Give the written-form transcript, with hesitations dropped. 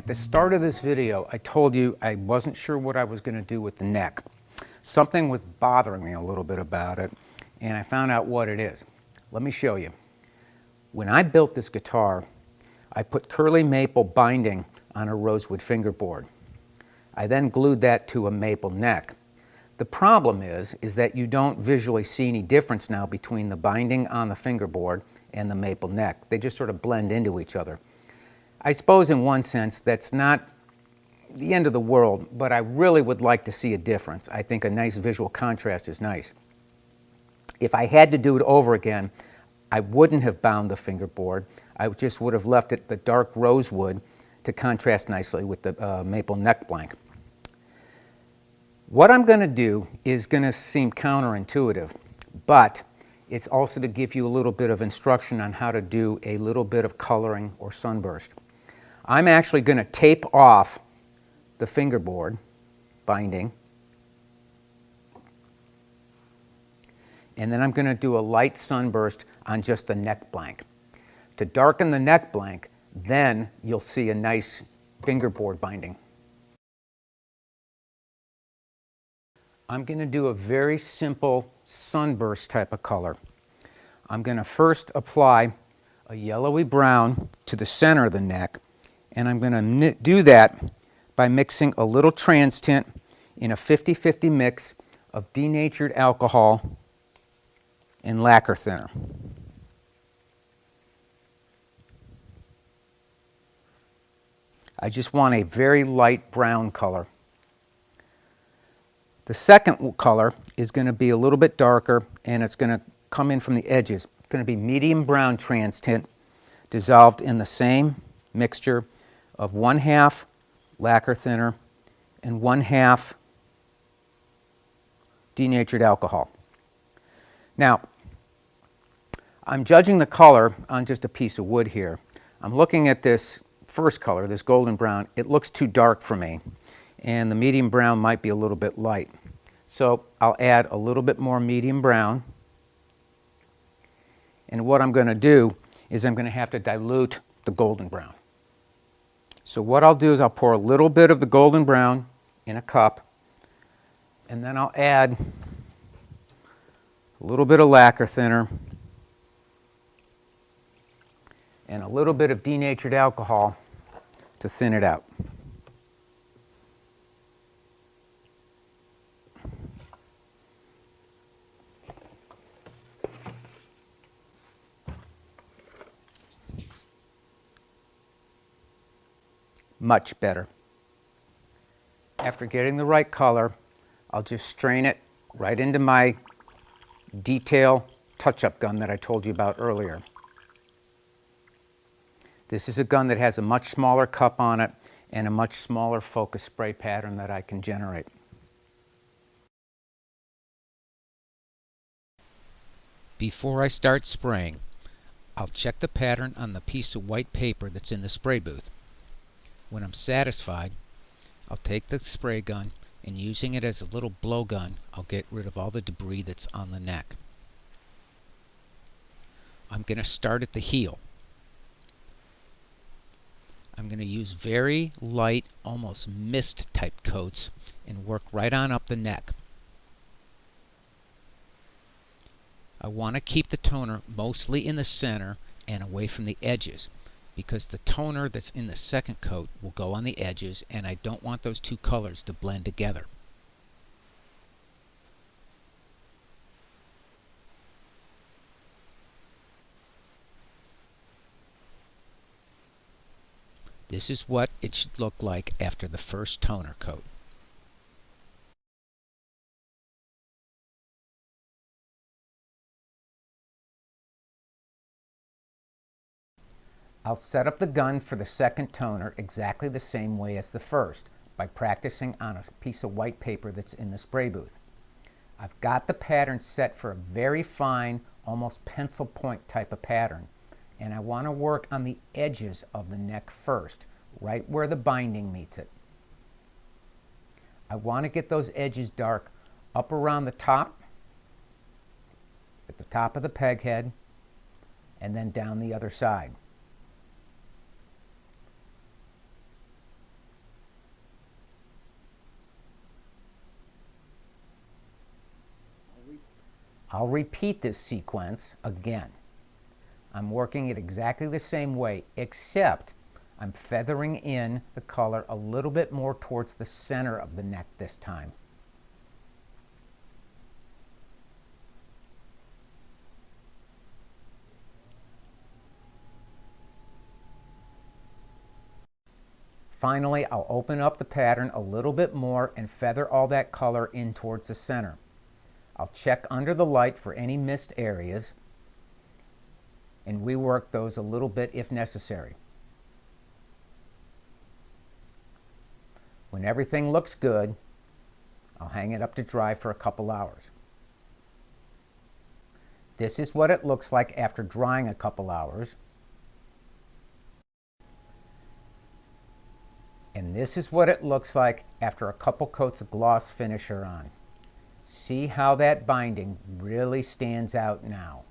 At the start of this video, I told you I wasn't sure what I was going to do with the neck. Something was bothering me a little bit about it, and I found out what it is. Let me show you. When I built this guitar, I put curly maple binding on a rosewood fingerboard. I then glued that to a maple neck. The problem is that you don't visually see any difference now between the binding on the fingerboard and the maple neck. They just sort of blend into each other. I suppose in one sense that's not the end of the world, but I really would like to see a difference. I think a nice visual contrast is nice. If I had to do it over again, I wouldn't have bound the fingerboard. I just would have left it the dark rosewood to contrast nicely with the maple neck blank. What I'm going to do is going to seem counterintuitive, but it's also to give you a little bit of instruction on how to do a little bit of coloring or sunburst. I'm actually going to tape off the fingerboard binding, and then I'm going to do a light sunburst on just the neck blank. To darken the neck blank, then you'll see a nice fingerboard binding. I'm going to do a very simple sunburst type of color. I'm going to first apply a yellowy brown to the center of the neck, and I'm going to do that by mixing a little TransTint in a 50-50 mix of denatured alcohol and lacquer thinner. I just want a very light brown color. The second color is going to be a little bit darker, and it's going to come in from the edges. It's going to be medium brown TransTint dissolved in the same mixture of 1/2 lacquer thinner and 1/2 denatured alcohol. Now, I'm judging the color on just a piece of wood here. I'm looking at this first color, this golden brown. It looks too dark for me, and the medium brown might be a little bit light. So I'll add a little bit more medium brown, and what I'm going to do is I'm going to have to dilute the golden brown. So what I'll do is I'll pour a little bit of the golden brown in a cup, and then I'll add a little bit of lacquer thinner and a little bit of denatured alcohol to thin it out. Much better. After getting the right color, I'll just strain it right into my detail touch-up gun that I told you about earlier. This is a gun that has a much smaller cup on it and a much smaller focus spray pattern that I can generate. Before I start spraying, I'll check the pattern on the piece of white paper that's in the spray booth. When I'm satisfied, I'll take the spray gun, and using it as a little blowgun, I'll get rid of all the debris that's on the neck. I'm going to start at the heel. I'm going to use very light, almost mist type coats and work right on up the neck. I want to keep the toner mostly in the center and away from the edges, because the toner that's in the second coat will go on the edges, and I don't want those two colors to blend together. This is what it should look like after the first toner coat. I'll set up the gun for the second toner exactly the same way as the first, by practicing on a piece of white paper that's in the spray booth. I've got the pattern set for a very fine, almost pencil point type of pattern, and I want to work on the edges of the neck first, right where the binding meets it. I want to get those edges dark up around the top, at the top of the peg head, and then down the other side. I'll repeat this sequence again. I'm working it exactly the same way, except I'm feathering in the color a little bit more towards the center of the neck this time. Finally, I'll open up the pattern a little bit more and feather all that color in towards the center. I'll check under the light for any missed areas and rework those a little bit if necessary. When everything looks good, I'll hang it up to dry for a couple hours. This is what it looks like after drying a couple hours. And this is what it looks like after a couple coats of gloss finisher on. See how that binding really stands out now.